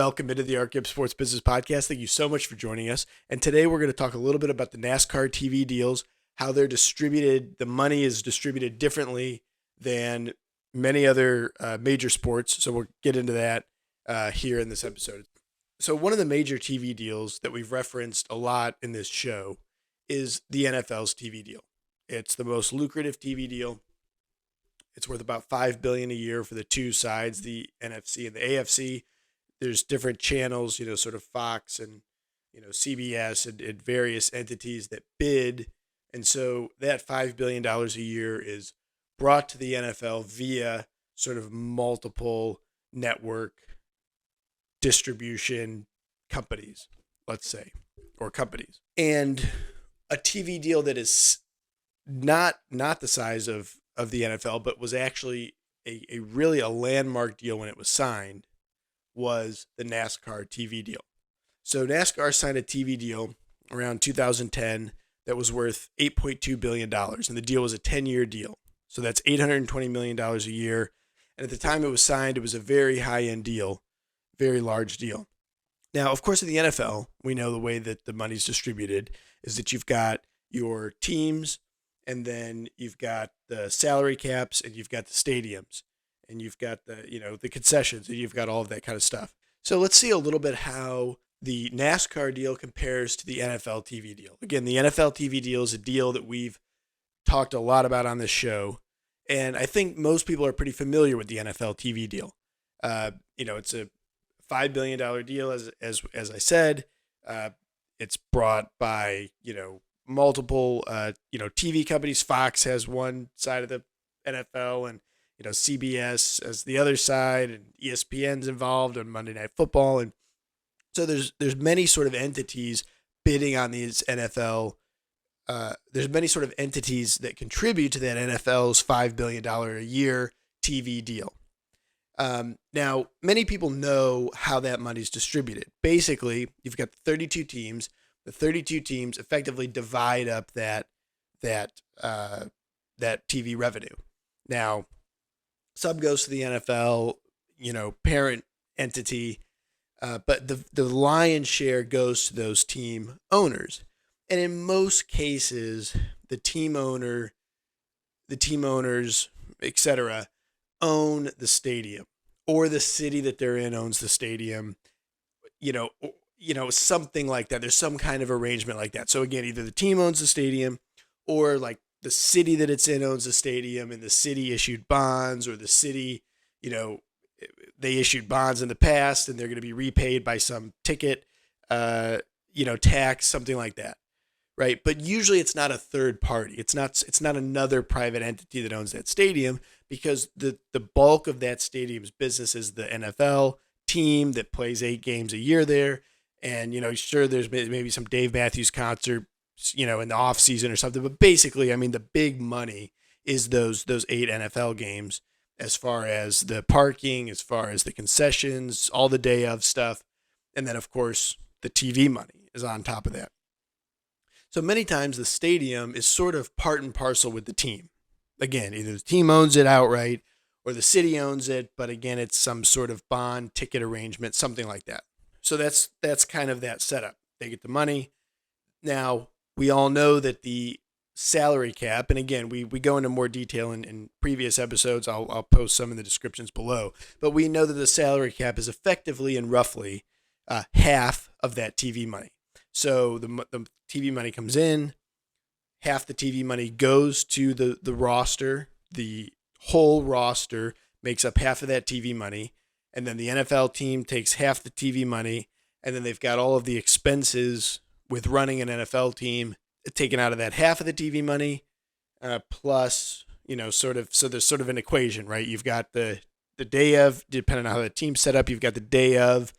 Welcome into the ArtGibbs Sports Business Podcast. Thank you so much for joining us. And today we're going to talk a little bit about the NASCAR TV deals, how they're distributed. The money is distributed differently than many other major sports. So we'll get into that here in this episode. So one of the major TV deals that we've referenced a lot in this show is the NFL's TV deal. It's the most lucrative TV deal. It's worth about $5 billion a year for the two sides, the NFC and the AFC. There's different channels, sort of Fox and, CBS and various entities that bid. And so that $5 billion a year is brought to the NFL via sort of multiple network distribution companies, let's say, or companies. And a TV deal that is not the size of the NFL, but was actually a really a landmark deal when it was signed, was the NASCAR TV deal. So NASCAR signed a TV deal around 2010 that was worth $8.2 billion, and the deal was a 10-year deal. So that's $820 million a year. And at the time it was signed, it was a very high-end deal, very large deal. Now, of course, in the NFL, we know the way that the money's distributed is that you've got your teams, and then you've got the salary caps, and you've got the stadiums, and you've got the concessions, and you've got all of that kind of stuff. So let's see a little bit how the NASCAR deal compares to the NFL TV deal. Again, the NFL TV deal is a deal that we've talked a lot about on this show, and I think most people are pretty familiar with the NFL TV deal. It's a $5 billion deal, as I said. It's brought by multiple TV companies. Fox has one side of the NFL, and CBS as the other side, and ESPN's involved on Monday Night Football, and so there's many sort of entities bidding on these NFL. There's many sort of entities that contribute to that NFL's $5 billion a year TV deal. Now, many people know how that money's distributed. Basically, you've got 32 teams. The 32 teams effectively divide up that TV revenue. Now, some goes to the NFL, parent entity, but the lion's share goes to those team owners. And in most cases, the team owners, etc., own the stadium, or the city that they're in owns the stadium, something like that. There's some kind of arrangement like that. So again, either the team owns the stadium, or like the city that it's in owns the stadium, and the city issued bonds, or the city, they issued bonds in the past and they're going to be repaid by some ticket, tax, something like that. Right. But usually it's not a third party. It's not another private entity that owns that stadium, because the bulk of that stadium's business is the NFL team that plays 8 games a year there. And, sure, there's maybe some Dave Matthews concert, in the off season or something. But basically, the big money is those 8 NFL games, as far as the parking, as far as the concessions, all the day of stuff. And then, of course, the TV money is on top of that. So many times the stadium is sort of part and parcel with the team. Again, either the team owns it outright or the city owns it, but again, it's some sort of bond ticket arrangement, something like that. So that's kind of that setup. They get the money. Now, we all know that the salary cap, and again, we go into more detail in previous episodes. I'll post some in the descriptions below. But we know that the salary cap is effectively and roughly half of that TV money. So the TV money comes in, half the TV money goes to the roster. The whole roster makes up half of that TV money. And then the NFL team takes half the TV money. And then they've got all of the expenses with running an NFL team taken out of that half of the TV money, plus, so there's sort of an equation, right? You've got the day of, depending on how the team's set up, you've got the day of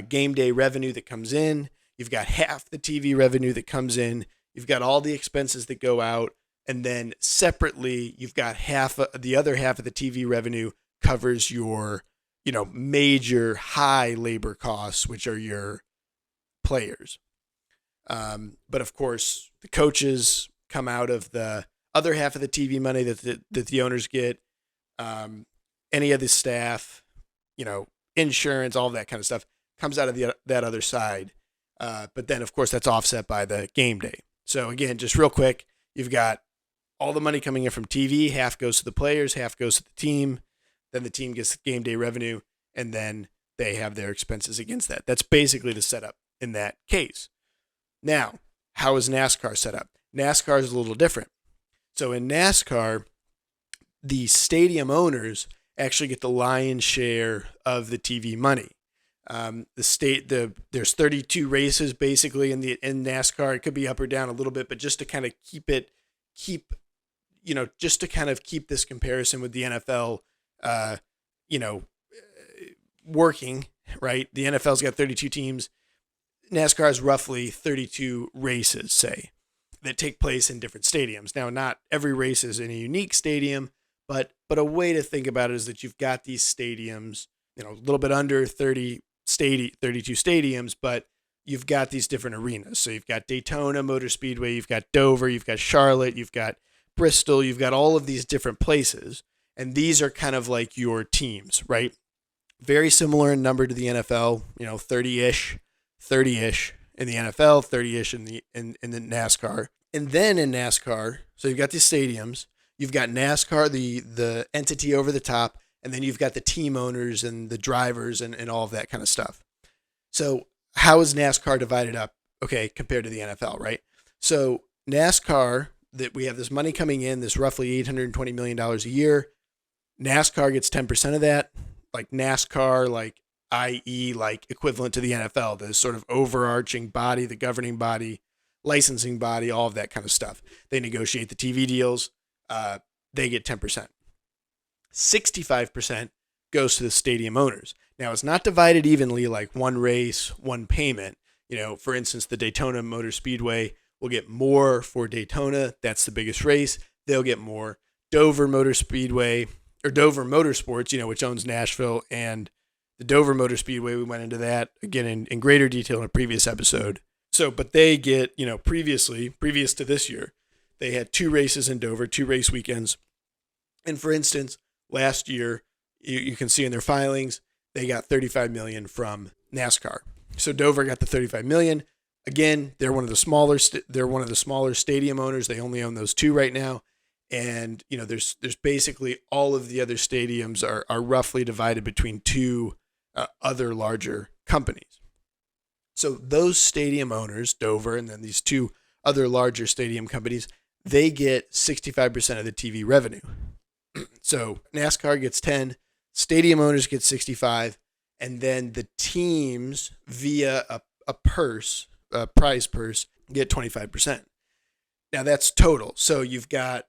game day revenue that comes in. You've got half the TV revenue that comes in. You've got all the expenses that go out. And then separately, you've got the other half of the TV revenue covers your, major high labor costs, which are your players. But of course, the coaches come out of the other half of the TV money that the owners get. Any of the staff, insurance, all of that kind of stuff. comes out of that other side. But then, of course, that's offset by the game day. So again, just real quick, you've got all the money coming in from TV. Half goes to the players, half goes to the team. Then the team gets game day revenue, and then they have their expenses against that. That's basically the setup in that case. Now, how is NASCAR set up? NASCAR is a little different. So in NASCAR, the stadium owners actually get the lion's share of the TV money. There's 32 races basically in NASCAR. It could be up or down a little bit, but just to kind of keep this comparison with the NFL, working, right? The NFL's got 32 teams. NASCAR has roughly 32 races, say, that take place in different stadiums. Now, not every race is in a unique stadium, but a way to think about it is that you've got these stadiums, a little bit under 32 stadiums, but you've got these different arenas. So you've got Daytona Motor Speedway, you've got Dover, you've got Charlotte, you've got Bristol, you've got all of these different places. And these are kind of like your teams, right? Very similar in number to the NFL, 30-ish in the NFL, 30-ish in the NASCAR. And then in NASCAR, so you've got these stadiums, you've got NASCAR, the entity over the top, and then you've got the team owners and the drivers and all of that kind of stuff. So how is NASCAR divided up, compared to the NFL, right? So NASCAR, that we have this money coming in, this roughly $820 million a year. NASCAR gets 10% of that, like NASCAR, i.e., equivalent to the NFL, the sort of overarching body, the governing body, licensing body, all of that kind of stuff. They negotiate the TV deals. They get 10%. 65% goes to the stadium owners. Now, it's not divided evenly like one race, one payment. For instance, the Daytona Motor Speedway will get more for Daytona. That's the biggest race. They'll get more. Dover Motor Speedway, or Dover Motorsports, which owns Nashville, and the Dover Motor Speedway, we went into that again in greater detail in a previous episode. So, but they get, previous to this year, they had 2 races in Dover, 2 race weekends. And for instance, last year, you can see in their filings, they got $35 million from NASCAR. So Dover got the $35 million. Again, they're one of the smaller stadium owners. They only own those 2 right now. And, there's basically all of the other stadiums are roughly divided between 2 other larger companies. So those stadium owners, Dover, and then these 2 other larger stadium companies, they get 65% of the TV revenue. So NASCAR gets 10, stadium owners get 65, and then the teams via a prize purse, get 25%. Now that's total. So you've got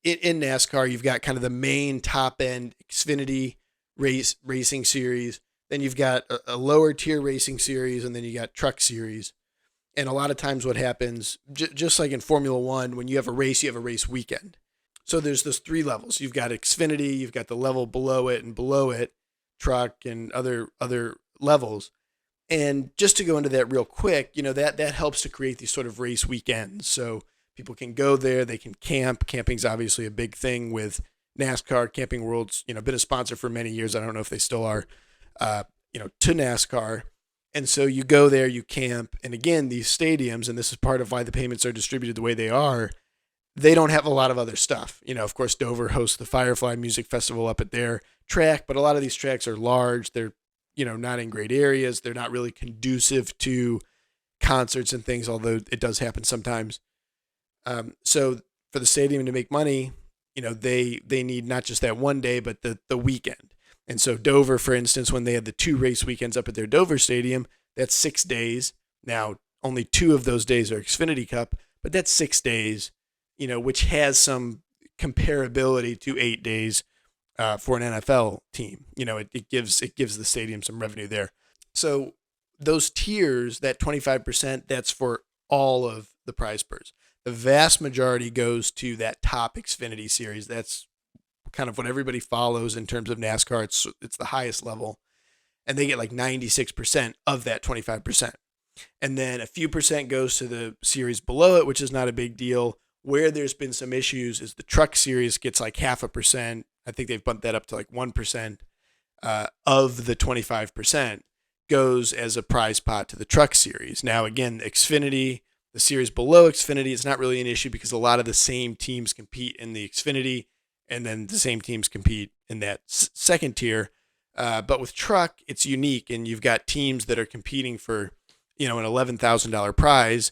in NASCAR, you've got kind of the main top end Xfinity racing series. Then you've got a lower tier racing series, and then you got truck series. And a lot of times what happens, just like in Formula One, when you have a race weekend. So there's those 3 levels. You've got Xfinity, you've got the level below it, truck and other levels. And just to go into that real quick, that helps to create these sort of race weekends. So people can go there, they can camp. Camping's obviously a big thing with NASCAR. Camping World's, been a sponsor for many years. I don't know if they still are, to NASCAR. And so you go there, you camp. And again, these stadiums, and this is part of why the payments are distributed the way they are, they don't have a lot of other stuff. Of course, Dover hosts the Firefly Music Festival up at their track, but a lot of these tracks are large. They're, not in great areas. They're not really conducive to concerts and things, although it does happen sometimes. So for the stadium to make money, they need not just that one day, but the weekend. And so Dover, for instance, when they had the 2 race weekends up at their Dover stadium, that's 6 days. Now, only 2 of those days are Xfinity Cup, but that's 6 days, which has some comparability to 8 days for an NFL team. It gives the stadium some revenue there. So those tiers, that 25%, that's for all of the prize purse. The vast majority goes to that top Xfinity series. That's kind of what everybody follows in terms of NASCAR. It's the highest level. And they get like 96% of that 25%. And then a few percent goes to the series below it, which is not a big deal. Where there's been some issues is the truck series gets like 0.5%. I think they've bumped that up to like 1% of the 25%. goes as a prize pot to the Truck Series. Now, again, Xfinity, the series below Xfinity, it's not really an issue because a lot of the same teams compete in the Xfinity, and then the same teams compete in that second tier. But with Truck, it's unique, and you've got teams that are competing for, an $11,000 prize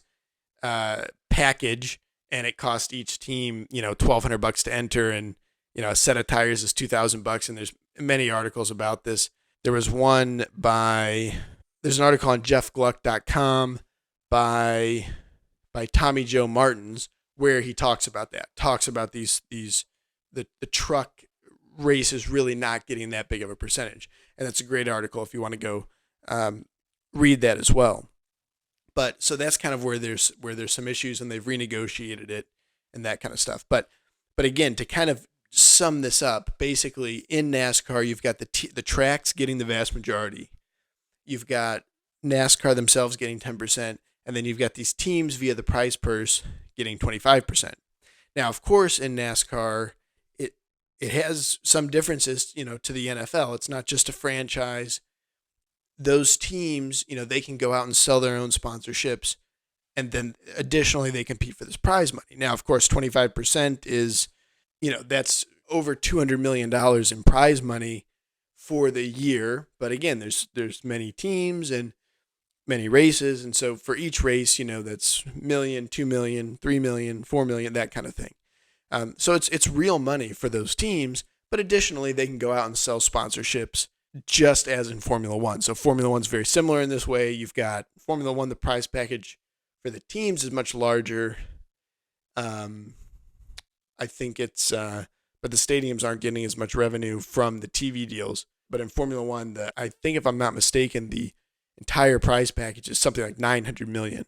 package, and it costs each team, $1,200 to enter, and a set of tires is $2,000, and there's many articles about this. There's an article on jeffgluck.com by Tommy Joe Martins where he talks about the truck races really not getting that big of a percentage. And that's a great article if you want to go read that as well. But so that's kind of where there's some issues, and they've renegotiated it and that kind of stuff. But again, to kind of sum this up, basically in NASCAR, you've got the tracks getting the vast majority. You've got NASCAR themselves getting 10%, and then you've got these teams via the prize purse getting 25%. Now, of course, in NASCAR, it has some differences, to the NFL. It's not just a franchise. Those teams, they can go out and sell their own sponsorships, and then additionally they compete for this prize money. Now, of course, 25% is, that's over $200 million in prize money for the year. But again, there's many teams and many races, and so for each race, that's $1 million, $2 million, $3 million, $4 million, that kind of thing. So it's real money for those teams, but additionally, they can go out and sell sponsorships just as in Formula One. So Formula One's very similar in this way. You've got Formula One, the prize package for the teams is much larger. I think but the stadiums aren't getting as much revenue from the TV deals. But in Formula One, I think if I'm not mistaken, the entire prize package is something like $900 million.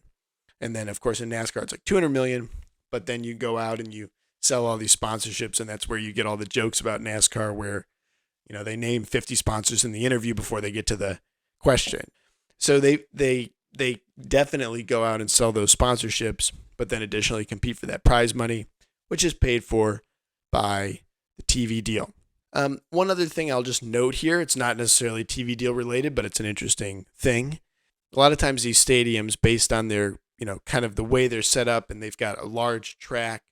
And then, of course, in NASCAR, it's like $200 million. But then you go out and you sell all these sponsorships, and that's where you get all the jokes about NASCAR where, they name 50 sponsors in the interview before they get to the question. So they definitely go out and sell those sponsorships, but then additionally compete for that prize money, which is paid for by the TV deal. One other thing I'll just note here, it's not necessarily TV deal related, but it's an interesting thing. A lot of times these stadiums, based on their, kind of the way they're set up, and they've got a large track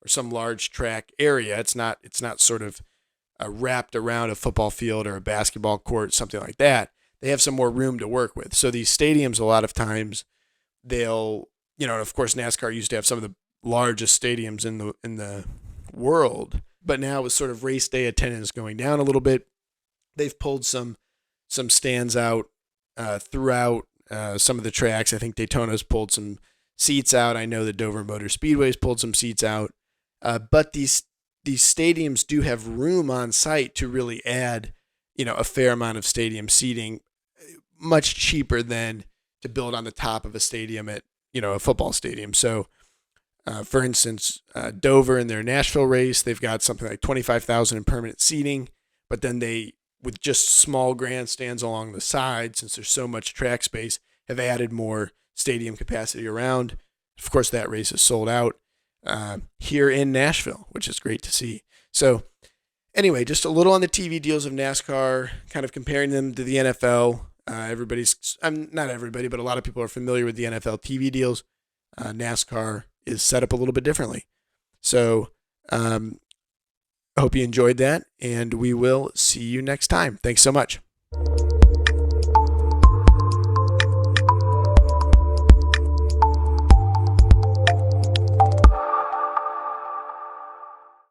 or some large track area. It's not sort of wrapped around a football field or a basketball court, something like that. They have some more room to work with. So these stadiums, a lot of times, they'll, and of course NASCAR used to have some of the largest stadiums in the world, but now with sort of race day attendance going down a little bit, they've pulled some stands out throughout some of the tracks. I think Daytona's pulled some seats out. I know that Dover Motor Speedway's pulled some seats out. But these stadiums do have room on site to really add, a fair amount of stadium seating, much cheaper than to build on the top of a stadium at, a football stadium. So, for instance, Dover in their Nashville race, they've got something like 25,000 in permanent seating, but then they, with just small grandstands along the side, since there's so much track space, have added more stadium capacity around. Of course, that race is sold out here in Nashville, which is great to see. So anyway, just a little on the TV deals of NASCAR, kind of comparing them to the NFL. Not everybody, but a lot of people are familiar with the NFL TV deals. NASCAR is set up a little bit differently. So I hope you enjoyed that, and we will see you next time. Thanks so much.